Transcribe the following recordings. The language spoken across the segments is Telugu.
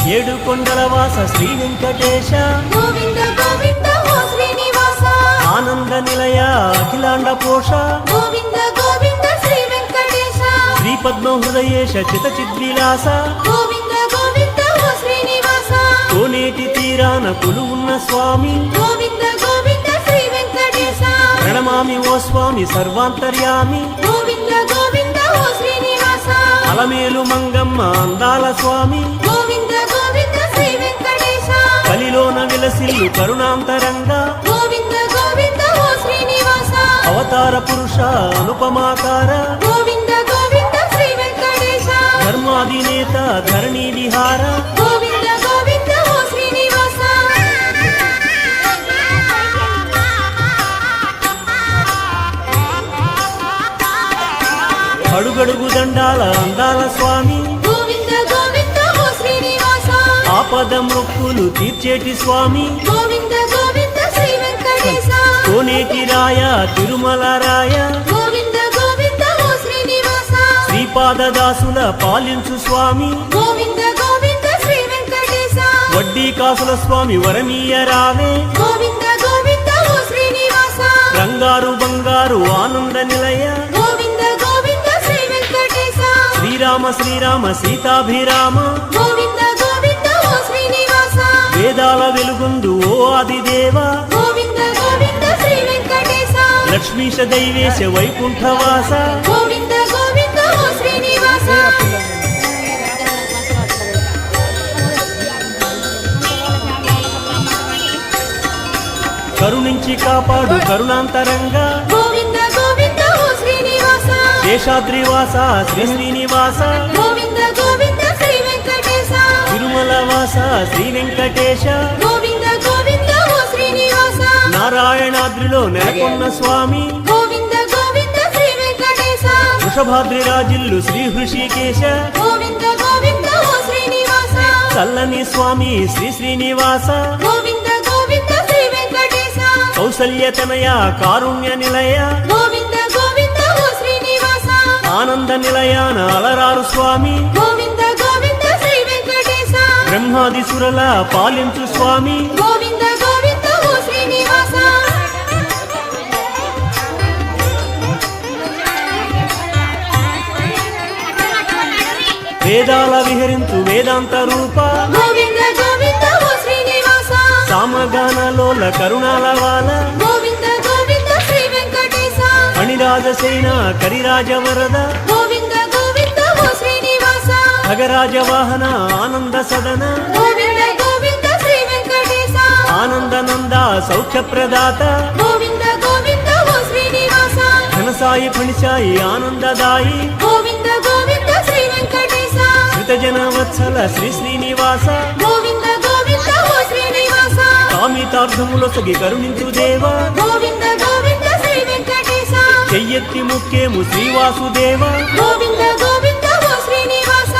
ఏడు కొండల వాస శ్రీ వెంకటేశ గోవింద గోవింద ఓ శ్రీనివాస ఆనంద నిలయ అఖిలాండ పోష గోవింద గోవింద శ్రీ వెంకటేశ శ్రీ పద్మ హృదయేశ చిత చిద్విలాస గోవింద గోవింద ఓ శ్రీనివాస కోనేటి తీరాన కొలువున్న స్వామి గోవింద గోవింద శ్రీ వెంకటేశ ప్రణమామి ఓ స్వామి సర్వాంతర్యామి గోవింద గోవింద ఓ శ్రీనివాస అలమేలు మంగమ్మ అందాల స్వామి గోవింద గోవింద శ్రీ వెంకటేశ కలిలోన విలసిల్లు కరుణాంతరంగా గోవింద గోవింద ఓ శ్రీనివాస అవతార పురుష అనుపమాకార గోవింద గోవింద శ్రీ వెంకటేశ ధర్మాధినేత ధరణి విహార గోవింద గోవింద ఓ శ్రీనివాస అడుగడుగు దండాల అందాల స్వామి గోవింద గోవింద ఓ శ్రీనివాస ఆపద మొక్కులు తీర్చేటి స్వామి గోవింద గోవింద శ్రీ వెంకటేశ కోనేటి రాయ తిరుమల రాయ గోవింద గోవింద ఓ శ్రీనివాస శ్రీపాదదాసుల పాలించు స్వామి గోవింద గోవింద శ్రీ వెంకటేశ వడ్డీ కాసుల స్వామి వరమీయ రావే గోవింద గోవింద ఓ శ్రీనివాస రంగారు బంగారు ఆనంద నిలయ గోవింద గోవింద శ్రీ వెంకటేశ శ్రీరామ శ్రీరామ సీతాభిరామ గోవింద గోవింద ఓ శ్రీనివాస వేదాల వెలుగుందు ఓ ఆదిదేవ గోవింద గోవింద శ్రీ వెంకటేశ లక్ష్మీశ దైవేశ వైకుంఠవాస గోవింద గోవింద ఓ శ్రీనివాస కరుణించి కాపాడు కరుణాంతరంగా గోవింద గోవింద ఓ శ్రీనివాస శేషాద్రివాస శ్రీ శ్రీనివాస గోవింద గోవింద శ్రీ వెంకటేశ తిరుమల వాస శ్రీ వెంకటేశ గోవింద గోవింద ఓ శ్రీనివాస నారాయణాద్రిలో నెలకొన్న స్వామి గోవింద గోవింద శ్రీ వెంకటేశ వృషభాద్రి రాజిల్లు శ్రీ హృషికేశ గోవింద గోవింద ఓ శ్రీనివాస చల్లని స్వామి శ్రీ శ్రీనివాస గోవింద గోవింద శ్రీ వెంకటేశ కౌసల్యతనయ కారుణ్య నిలయ గోవింద గోవింద ఓ శ్రీనివాస ఆనంద నిలయాన అలరారు స్వామి గోవింద గోవింద శ్రీ వెంకటేశ బ్రహ్మాది సురల పాలించు స్వామి గోవింద గోవింద ఓ శ్రీనివాస వేదాల విహరించు వేదాంత రూప గోవింద గోవింద ఓ శ్రీనివాస సామగానలోల కరుణాల వాల గోవింద గోవింద శ్రీ వెంకటేశ ఫణిరాజసేన కరిరాజ వరద గోవింద గోవింద ఓ శ్రీనివాస ఖగరాజ వాహన ఆనంద సదన గోవింద గోవింద శ్రీ వెంకటేశ ఆనందనంద సౌఖ్య ప్రదాత గోవింద గోవింద ఓ శ్రీనివాస ఘనసాయి ఫణిసాయి ఆనందదాయి గోవింద గోవింద శ్రీ వెంకటేశ శ్రితజన వత్సల శ్రీ శ్రీనివాస గోవింద గోవింద ఓ శ్రీనివాస కామితార్థములొసగి కరుణించు దేవ గోవింద గోవింద శ్రీ వెంకటేశ చెయ్యెత్తి ముఖ్యము శ్రీవాసుదేవ గోవింద గోవింద ఓ శ్రీనివాస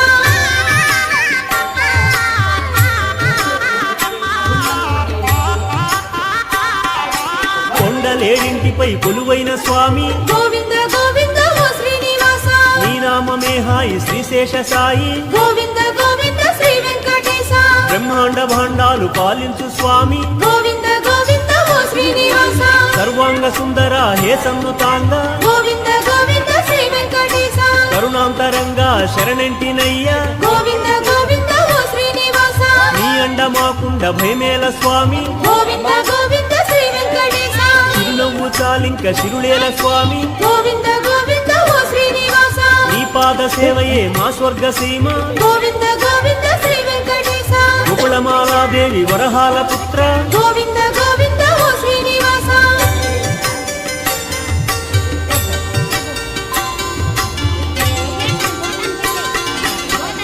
కొండలేడింటిపై కొలువైన స్వామి గోవింద గోవింద ఓ శ్రీనివాస నీ నామమే హాయి శ్రీశేష సాయి గోవింద గోవింద శ్రీ వెంకటేశ బ్రహ్మాండ భాండాలు పాలించు స్వామి గోవింద గోవింద ఓ శ్రీనివాస సర్వాంగ సుందర హే సన్నుతాంగ గోవింద గోవింద శ్రీ వెంకటేశ కరుణాంతరంగా శరణంటినయ్య గోవింద గోవింద ఓ శ్రీనివాస నీ అండ మాకుండ భయమేల స్వామి గోవింద గోవింద శ్రీ వెంకటేశ చిరునవ్వు చాలింక శిరుడేల స్వామి గోవింద గోవింద ఓ శ్రీనివాస నీ పాద సేవయే మా స్వర్గ సీమ గోవింద గోవింద శ్రీ వెంకటేశ గుకుళమాలాదేవి వరహాల పుత్ర గోవింద గోవింద ఓ శ్రీనివాస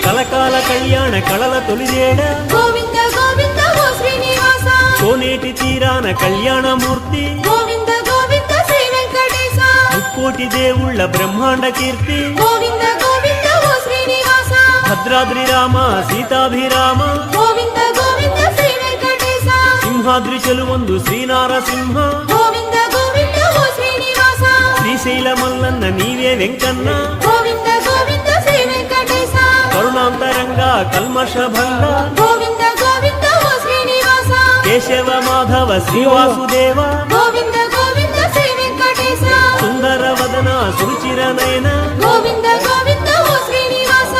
కలకాల కళ్యాణ కళల తొలిజేడ గోవింద గోవింద ఓ శ్రీనివాస కోనేటి తీరాన కళ్యాణమూర్తి గోవింద గోవింద శ్రీ వెంకటేశ ముక్కోటి దేవుళ్ళ బ్రహ్మాండ కీర్తి గోవింద గోవింద ఓ శ్రీనివాస భద్రాద్రి రామ సీతాభిరామ గోవింద గోవింద శ్రీ వెంకటేశ సింహాద్రి చెలువందు శ్రీనారసింహ గోవింద గోవింద ఓ శ్రీనివాస శ్రీశైల మల్లన్న నీవే వెంకన్న గోవింద గోవింద శ్రీ వెంకటేశ కరుణాంతరంగా కల్మష భంగ గోవింద గోవింద ఓ శ్రీనివాస కేశవ మాధవ శ్రీవాసుదేవ గోవింద గోవింద శ్రీ వెంకటేశ సుందర వదన సురుచిర నయన గోవింద గోవింద ఓ శ్రీనివాస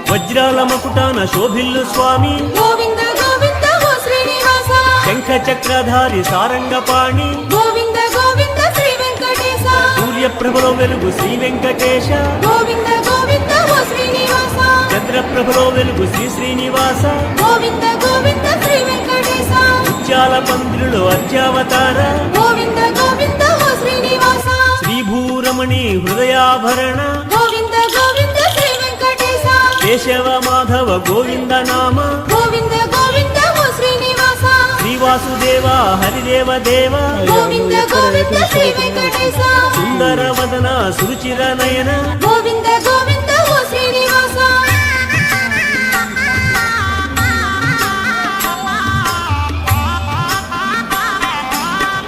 వజ్రాల మకుటాన శోభిల్లు స్వామి గోవింద గోవింద ఓ శ్రీనివాస శంఖ చక్రధారి సారంగపాణి గోవింద గోవింద శ్రీ వెంకటేశ సూర్యప్రభలో వెలుగు శ్రీ వెంకటేశ గోవింద గోవింద ఓ శ్రీనివాస చంద్రప్రభలో వెలుగు శ్రీ శ్రీనివాస గోవింద గోవింద శ్రీ వెంకటేశ ముత్యాల పందిరులో అర్చావతార గోవింద గోవింద ఓ శ్రీనివాస శ్రీభూరమణి హృదయాభరణ గోవింద గోవింద శ్రీ వెంకటేశ కేశవ మాధవ గోవింద నామ గోవింద గోవింద ఓ శ్రీనివాస శ్రీవాసుదేవ హరిదేవ దేవ గోవింద గోవింద శ్రీ వెంకటేశ సుందర వదన సురుచిర నయన గోవింద గోవింద ఓ శ్రీనివాస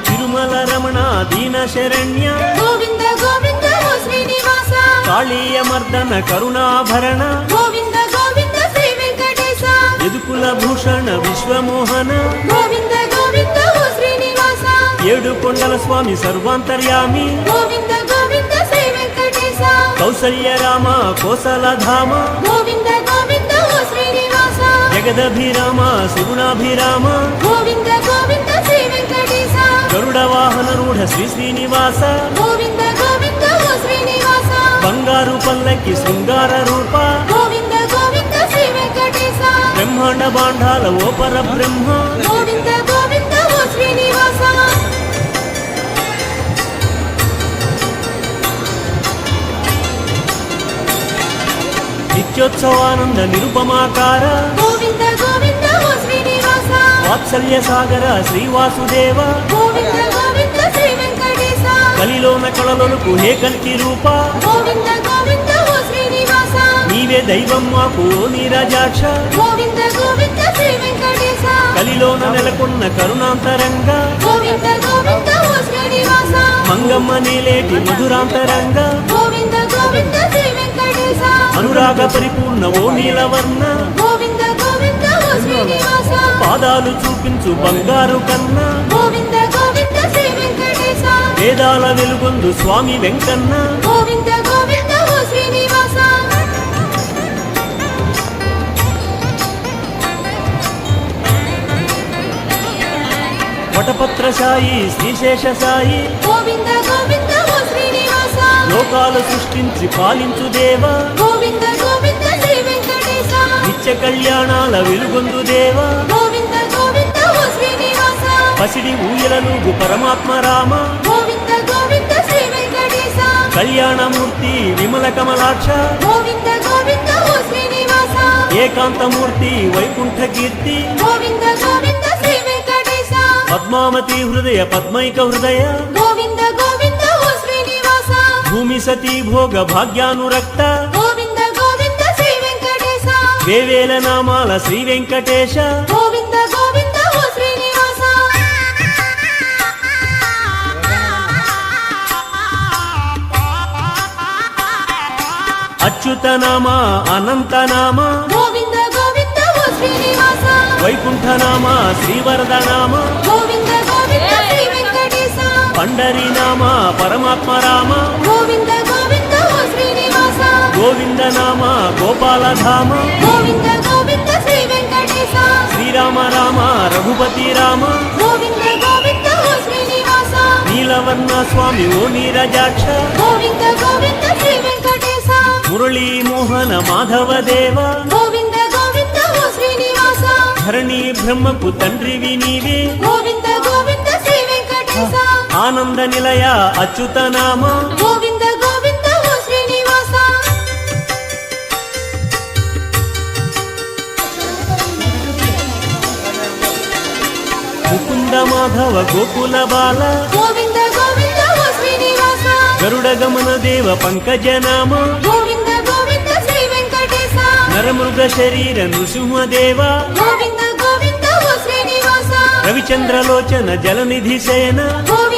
తిరుమల రమణ దీన శరణ్య గోవింద గోవింద ఓ శ్రీనివాస కాళీయ మర్దన కరుణాభరణ గోవింద గోవింద శ్రీ వెంకటేశ యదుకుల భూషణ విశ్వమోహన గోవింద గోవింద ఓ శ్రీనివాస ఏడు కొండల స్వామి సర్వాంతర్యామి గోవింద గోవింద శ్రీ వెంకటేశ కౌసల్య రామ కోసలధామ గోవింద గోవింద ఓ శ్రీనివాస జగదభిరామ సుగుణాభిరామ గోవింద గోవింద శ్రీ వెంకటేశ గరుడ వాహన రూఢ శ్రీ శ్రీనివాస గోవింద గోవింద ఓ శ్రీనివాస బంగారు పల్లకి శృంగార రూప గోవింద గోవింద శ్రీ వెంకటేశ బ్రహ్మాండ బాండాల ఓ పరబ్రహ్మ గోవింద గోవింద ఓ శ్రీనివాస నిత్యోత్సవానంద నిరుపమాకార గోవింద గోవింద ఓ శ్రీనివాస వాత్సల్య సాగర శ్రీవాసుదేవ గోవింద గోవింద శ్రీ వెంకటేశ కలిలోన కళలొలుకు హే కల్కి రూప గోవింద గోవింద ఓ శ్రీనివాస నీవే దైవం మాకు ఓ నీరజాక్ష గోవింద గోవింద శ్రీ వెంకటేశ కలిలోన నెలకొన్న కరుణాంతరంగ గోవింద గోవింద ఓ శ్రీనివాస మంగమ్మ నీలేటి మధురాంతరంగ గోవింద గోవింద శ్రీ వెంకటేశ అనురాగ పరిపూర్ణ ఓ నీలవర్ణ గోవింద గోవింద ఓ శ్రీనివాస పాదాలు చూపించు బంగారు కన్నా గోవింద గోవింద శ్రీ వెంకటేశ వేదాల వెలుగొందు స్వామి వెంకన్న గోవింద గోవింద ఓ శ్రీనివాస వటపత్ర సాయి శ్రీశేష సాయి గోవింద గోవింద ఓ శ్రీనివాస లోకాలు సృష్టించి పాలించు దేవ గోవింద గోవింద శ్రీ వెంకటేశ నిత్య కళ్యాణాల వెలుగొందు దేవ గోవింద గోవింద ఓ శ్రీనివాస పసిడి ఊయలలుగు పరమాత్మ రామ గోవింద గోవింద శ్రీ వెంకటేశ కళ్యాణమూర్తి విమల కమలాక్ష గోవింద గోవింద ఓ శ్రీనివాస ఏకాంతమూర్తి వైకుంఠ కీర్తి గోవింద గోవింద శ్రీ వెంకటేశ పద్మావతి హృదయ పద్మైక హృదయ గోవింద గోవింద ఓ శ్రీనివాస భూమి సతీ భోగ భాగ్యానురక్త గోవింద గోవింద శ్రీ వెంకటేశ వేవేల నామాల శ్రీ వెంకటేశ గోవింద గోవింద ఓ శ్రీనివాస అచ్యుత నామ అనంత నామ గోవింద గోవింద ఓ శ్రీనివాస వైకుంఠ నామ శ్రీవరద నామ గోవింద గోవింద శ్రీ వెంకటేశ పండరి నామ పరమాత్మ రామ గోవింద గోవింద ఓ శ్రీనివాస గోవింద నామ గోపాలధామ గోవింద గోవింద శ్రీ వెంకటేశ శ్రీరామ రామ రఘుపతి రామ గోవింద గోవింద ఓ శ్రీనివాస నీలవర్ణ స్వామి ఓ నీరజాక్ష గోవింద గోవింద శ్రీ వెంకటేశ మురళీ మోహన మాధవ దేవ గోవింద గోవింద ఓ శ్రీనివాస ధరణి బ్రహ్మకు తండ్రివి నీవే గోవింద గోవింద శ్రీ వెంకటేశ ఆనంద నిలయ అచ్యుత నామ గోవింద గోవింద ఓ శ్రీనివాస ముకుంద మాధవ గోకుల బాల గోవింద గోవింద ఓ శ్రీనివాస గరుడ గమన దేవ పంకజ నామ గోవింద గోవింద శ్రీ వెంకటేశ నరమృగ శరీర నృసింహదేవ గోవింద గోవింద ఓ శ్రీనివాస రవిచంద్రలోచన జలనిధి సేన గోవింద